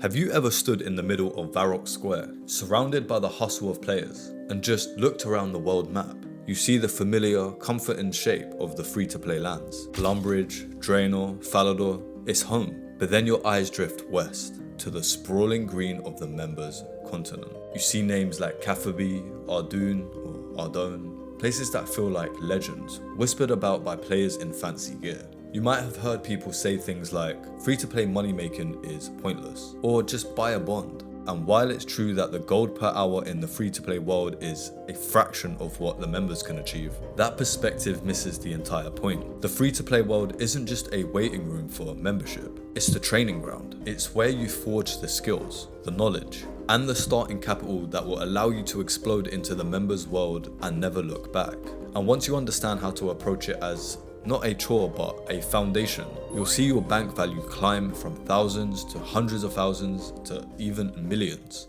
Have you ever stood in the middle of Varrock Square, surrounded by the hustle of players, and just looked around the world map? You see the familiar, comforting shape of the free-to-play lands. Lumbridge, Draenor, Falador, it's home. But then your eyes drift west, to the sprawling green of the members' continent. You see names like Cafferby, Ardoon, or Ardone, places that feel like legends, whispered about by players in fancy gear. You might have heard people say things like, free-to-play money-making is pointless, or just buy a bond. And while it's true that the gold per hour in the free-to-play world is a fraction of what the members can achieve, that perspective misses the entire point. The free-to-play world isn't just a waiting room for membership, it's the training ground. It's where you forge the skills, the knowledge, and the starting capital that will allow you to explode into the members' world and never look back. And once you understand how to approach it as not a chore but a foundation, you'll see your bank value climb from thousands to hundreds of thousands to even millions.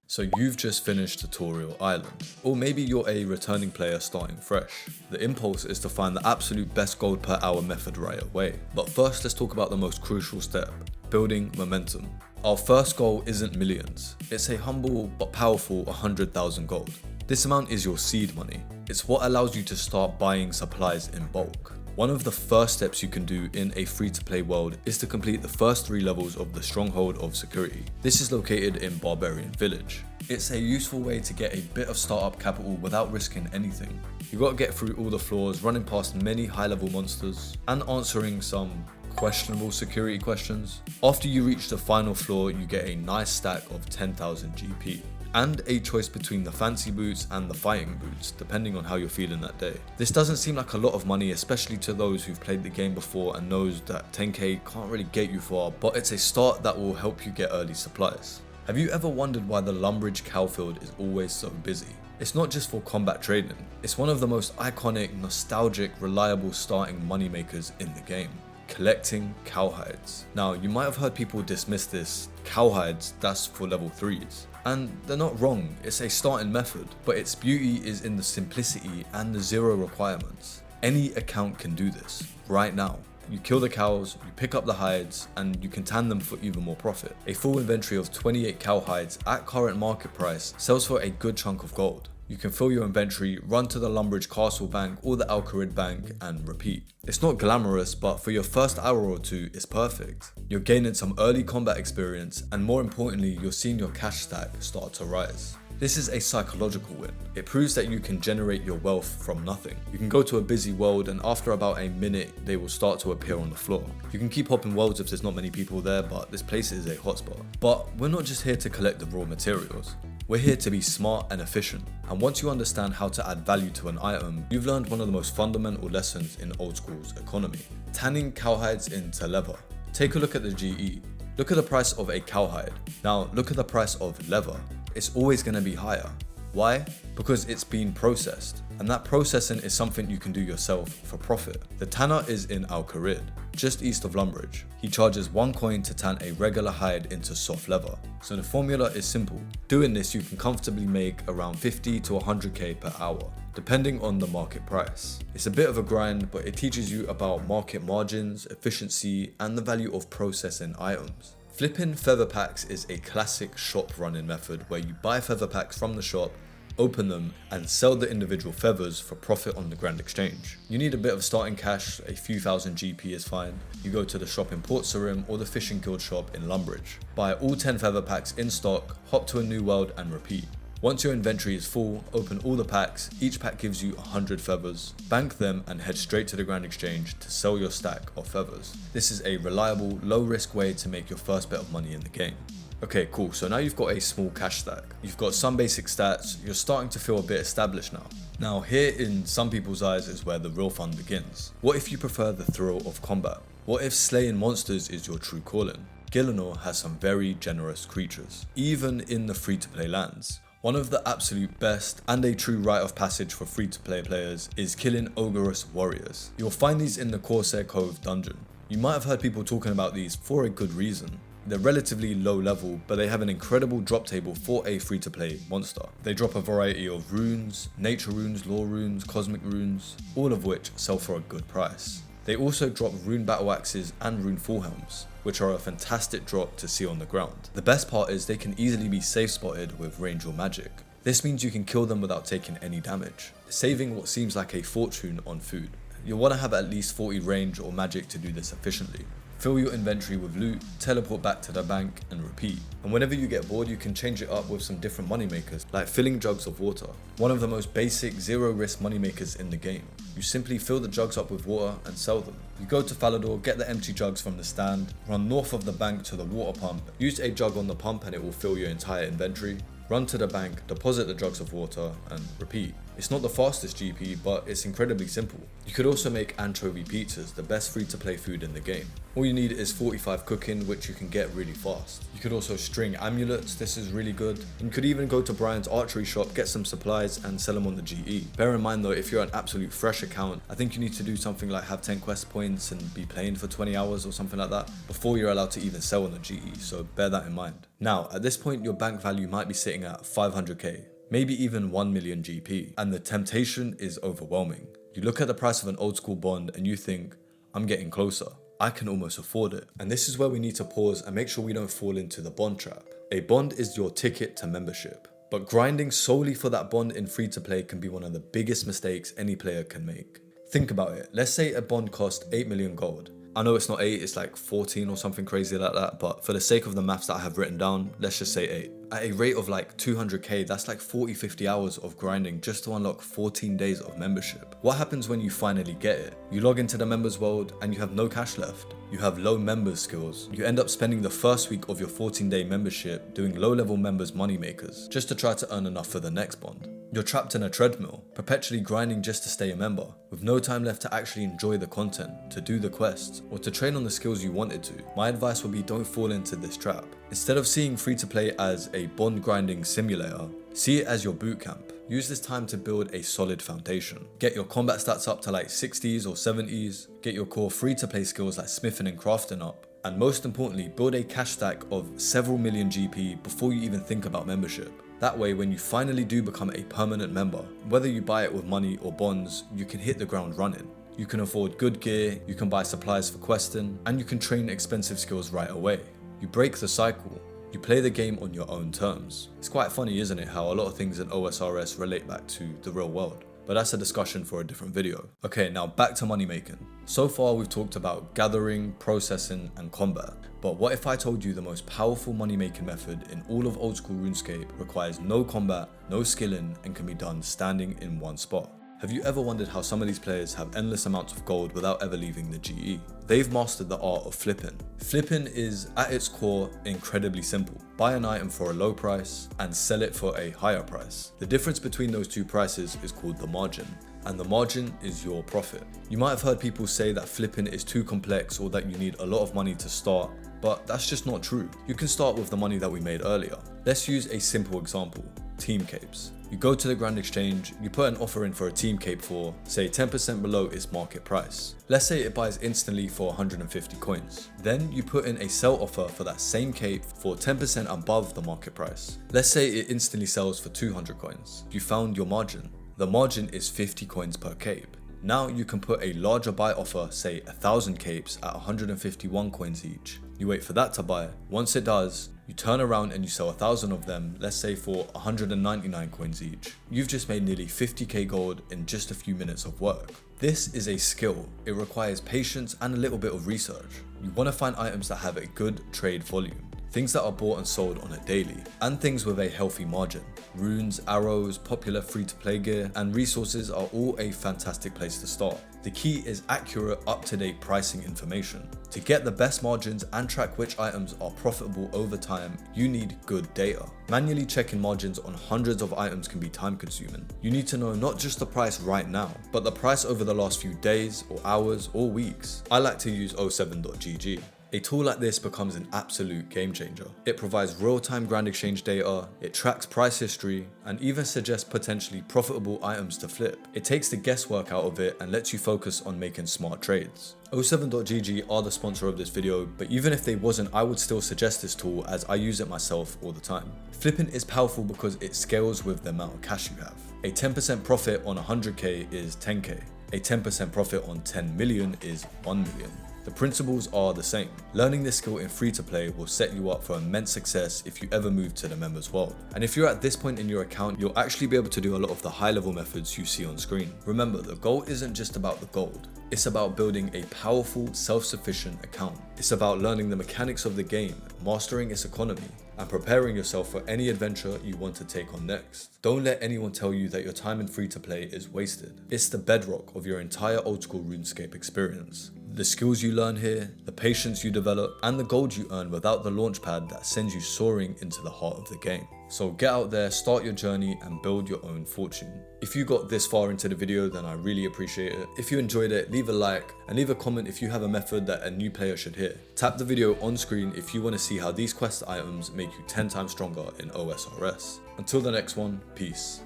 So you've just finished Tutorial Island, or maybe you're a returning player starting fresh. The impulse is to find the absolute best gold per hour method right away. But first, let's talk about the most crucial step, building momentum. Our first goal isn't millions, it's a humble but powerful 100,000 gold. This amount is your seed money. It's what allows you to start buying supplies in bulk. One of the first steps you can do in a free-to-play world is to complete the first 3 levels of the Stronghold of Security. This is located in Barbarian Village. It's a useful way to get a bit of startup capital without risking anything. You gotta get through all the floors, running past many high-level monsters, and answering some questionable security questions. After you reach the final floor, you get a nice stack of 10,000 GP. And a choice between the fancy boots and the fighting boots, depending on how you're feeling that day. This doesn't seem like a lot of money, especially to those who've played the game before and knows that 10k can't really get you far, but it's a start that will help you get early supplies. Have you ever wondered why the Lumbridge Cowfield is always so busy? It's not just for combat trading, it's one of the most iconic, nostalgic, reliable starting moneymakers in the game. Collecting cowhides. Now, you might have heard people dismiss this, cowhides, that's for level 3s. And they're not wrong, it's a starting method, but its beauty is in the simplicity and the 0 requirements. Any account can do this, right now. You kill the cows, you pick up the hides, and you can tan them for even more profit. A full inventory of 28 cowhides at current market price sells for a good chunk of gold. You can fill your inventory, run to the Lumbridge Castle Bank or the Alcarid Bank and repeat. It's not glamorous, but for your first hour or two, it's perfect. You're gaining some early combat experience, and more importantly, you're seeing your cash stack start to rise. This is a psychological win. It proves that you can generate your wealth from nothing. You can go to a busy world and after about a minute, they will start to appear on the floor. You can keep hopping worlds if there's not many people there, but this place is a hotspot. But we're not just here to collect the raw materials. We're here to be smart and efficient. And once you understand how to add value to an item, you've learned one of the most fundamental lessons in Old School's economy. Tanning cowhides into leather. Take a look at the GE. Look at the price of a cowhide. Now look at the price of leather. It's always going to be higher. Why? Because it's been processed, and that processing is something you can do yourself for profit. The tanner is in Alcarid, just east of Lumbridge. He charges 1 coin to tan a regular hide into soft leather. So the formula is simple. Doing this, you can comfortably make around 50 to 100k per hour, depending on the market price. It's a bit of a grind, but it teaches you about market margins, efficiency, and the value of processing items. Flipping feather packs is a classic shop running method where you buy feather packs from the shop, open them, and sell the individual feathers for profit on the Grand Exchange. You need a bit of starting cash, a few thousand GP is fine. You go to the shop in Port Sarim or the Fishing Guild shop in Lumbridge. Buy all 10 feather packs in stock, hop to a new world and repeat. Once your inventory is full, open all the packs, each pack gives you 100 feathers, bank them and head straight to the Grand Exchange to sell your stack of feathers. This is a reliable, low risk way to make your first bit of money in the game. Okay, cool, so now you've got a small cash stack. You've got some basic stats, you're starting to feel a bit established now. Now here in some people's eyes is where the real fun begins. What if you prefer the thrill of combat? What if slaying monsters is your true calling? Gielinor has some very generous creatures, even in the free-to-play lands. One of the absolute best and a true rite of passage for free-to-play players is killing Ogress Warriors. You'll find these in the Corsair Cove dungeon. You might have heard people talking about these for a good reason. They're relatively low level, but they have an incredible drop table for a free-to-play monster. They drop a variety of runes, nature runes, lore runes, cosmic runes, all of which sell for a good price. They also drop rune battle axes and rune full helms, which are a fantastic drop to see on the ground. The best part is they can easily be safe spotted with range or magic. This means you can kill them without taking any damage, saving what seems like a fortune on food. You'll want to have at least 40 range or magic to do this efficiently. Fill your inventory with loot, teleport back to the bank, and repeat. And whenever you get bored, you can change it up with some different moneymakers, like filling jugs of water. One of the most basic, zero risk moneymakers in the game. You simply fill the jugs up with water and sell them. You go to Falador, get the empty jugs from the stand, run north of the bank to the water pump, use a jug on the pump and it will fill your entire inventory. Run to the bank, deposit the jugs of water, and repeat. It's not the fastest GP, but it's incredibly simple. You could also make anchovy pizzas, the best free-to-play food in the game. All you need is 45 cooking, which you can get really fast. You could also string amulets, this is really good. And you could even go to Brian's archery shop, get some supplies, and sell them on the GE. Bear in mind though, if you're an absolute fresh account, I think you need to do something like have 10 quest points and be playing for 20 hours or something like that before you're allowed to even sell on the GE, so bear that in mind. Now, at this point, your bank value might be sitting at 500k. Maybe even 1 million GP, and the temptation is overwhelming. You look at the price of an old school bond and you think, I'm getting closer, I can almost afford it. And this is where we need to pause and make sure we don't fall into the bond trap. A bond is your ticket to membership, but grinding solely for that bond in free to play can be one of the biggest mistakes any player can make. Think about it, let's say a bond cost 8 million gold. I know it's not 8, it's like 14 or something crazy like that, but for the sake of the maths that I have written down, let's just say 8. At a rate of like 200k, that's like 40-50 hours of grinding just to unlock 14 days of membership. What happens when you finally get it? You log into the members world and you have no cash left. You have low members skills. You end up spending the first week of your 14-day membership doing low-level members moneymakers just to try to earn enough for the next bond. You're trapped in a treadmill, perpetually grinding just to stay a member, with no time left to actually enjoy the content, to do the quests, or to train on the skills you wanted to. My advice would be don't fall into this trap. Instead of seeing free-to-play as a bond grinding simulator, see it as your bootcamp. Use this time to build a solid foundation. Get your combat stats up to like 60s or 70s, get your core free-to-play skills like smithing and crafting up, and most importantly, build a cash stack of several million GP before you even think about membership. That way, when you finally do become a permanent member, whether you buy it with money or bonds, you can hit the ground running. You can afford good gear, you can buy supplies for questing, and you can train expensive skills right away. You break the cycle. You play the game on your own terms. It's quite funny, isn't it, how a lot of things in OSRS relate back to the real world. But that's a discussion for a different video. Okay, now back to money making. So far we've talked about gathering, processing, and combat. But what if I told you the most powerful money making method in all of Old School RuneScape requires no combat, no skilling, and can be done standing in one spot? Have you ever wondered how some of these players have endless amounts of gold without ever leaving the GE? They've mastered the art of flipping. Flipping is, at its core, incredibly simple. Buy an item for a low price and sell it for a higher price. The difference between those two prices is called the margin, and the margin is your profit. You might have heard people say that flipping is too complex or that you need a lot of money to start, but that's just not true. You can start with the money that we made earlier. Let's use a simple example, team capes. You go to the Grand Exchange, you put an offer in for a team cape for, say, 10% below its market price. Let's say it buys instantly for 150 coins. Then you put in a sell offer for that same cape for 10% above the market price. Let's say it instantly sells for 200 coins. You found your margin. The margin is 50 coins per cape. Now you can put a larger buy offer, say 1,000 capes at 151 coins each. You wait for that to buy. Once it does, you turn around and you sell 1,000 of them, let's say for 199 coins each. You've just made nearly 50k gold in just a few minutes of work. This is a skill. It requires patience and a little bit of research. You want to find items that have a good trade volume. Things that are bought and sold on a daily, and things with a healthy margin. Runes, arrows, popular free-to-play gear, and resources are all a fantastic place to start. The key is accurate, up-to-date pricing information. To get the best margins and track which items are profitable over time, you need good data. Manually checking margins on hundreds of items can be time-consuming. You need to know not just the price right now, but the price over the last few days, or hours, or weeks. I like to use 07.gg. A tool like this becomes an absolute game changer. It provides real-time Grand Exchange data, it tracks price history, and even suggests potentially profitable items to flip. It takes the guesswork out of it and lets you focus on making smart trades. 07.gg are the sponsor of this video, but even if they wasn't, I would still suggest this tool as I use it myself all the time. Flipping is powerful because it scales with the amount of cash you have. A 10% profit on 100k is 10k. A 10% profit on 10 million is 1 million. The principles are the same. Learning this skill in free-to-play will set you up for immense success if you ever move to the members world. And if you're at this point in your account, you'll actually be able to do a lot of the high-level methods you see on screen. Remember, the goal isn't just about the gold. It's about building a powerful, self-sufficient account. It's about learning the mechanics of the game, mastering its economy, and preparing yourself for any adventure you want to take on next. Don't let anyone tell you that your time in free-to-play is wasted. It's the bedrock of your entire old school RuneScape experience. The skills you learn here, the patience you develop, and the gold you earn without the launchpad that sends you soaring into the heart of the game. So get out there, start your journey, and build your own fortune. If you got this far into the video, then I really appreciate it. If you enjoyed it, leave a like and leave a comment if you have a method that a new player should hear. Tap the video on screen if you want to see how these quest items make you 10 times stronger in OSRS. Until the next one, peace.